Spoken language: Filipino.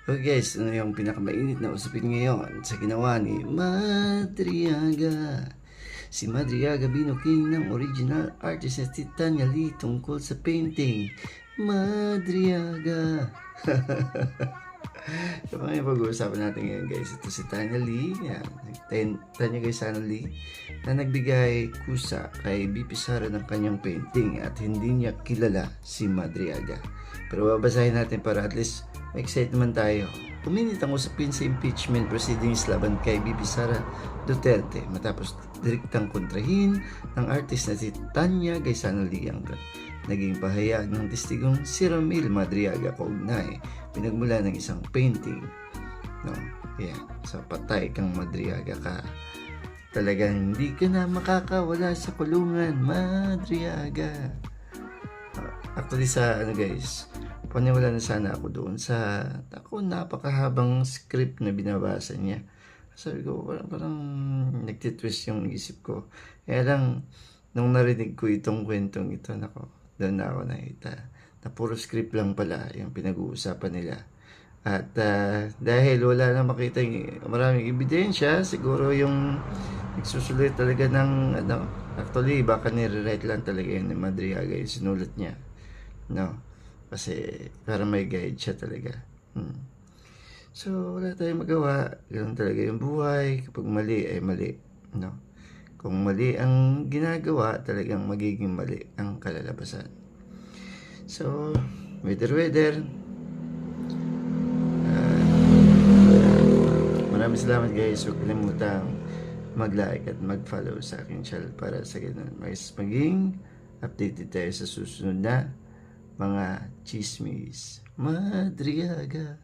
Okay guys, ano yung pinakamainit na usapin ngayon sa ginawa ni Madriaga? Si Madriaga Binoking ng original artist na si Tanya Lee tungkol sa painting. Madriaga. So, yung pag-uusapan natin ngayon guys, ito si Tanya Lee, yan, Tanya Gaisano Lee, na nagbigay kusa kay BP Sara ng kanyang painting at hindi niya kilala si Madriaga. Pero babasahin natin para at least ma-excite naman tayo. Uminit ang usapin sa impeachment proceedings laban kay BP Sara Duterte matapos direktang kontrahin ng artist na si Tanya Gaisano Lee ang naging pahayag ng testigong si Ramil Madriaga kaugnay pinagmula ng isang painting, no? Yeah, sa patay kang Madriaga ka, talagang hindi ka na makakawala sa kulungan, Madriaga. Actually sa guys, paniwala na sana ako doon sa napakahabang script na binabasa niya. Sabi ko parang nagtitwist yung isip ko. Kaya lang nung narinig ko itong kwentong ito, doon na ako nakita na puro script lang pala yung pinag-uusapan nila. At dahil wala na makita maraming ebidensya, siguro yung nagsusulit talaga ng actually baka nire-write lang talaga yun ni Madriaga yung sinulat niya, no? Kasi para may guide siya talaga. So wala tayong magawa, ganun talaga yung buhay. Kapag mali ay mali, no? Kung mali ang ginagawa, talagang magiging mali ang kalalabasan. So, weather. Maraming salamat guys. Huwag kalimutang mag-like at mag-follow sa aking channel para sa ganun mas maging updated tayo sa susunod na mga chismis. Madriaga.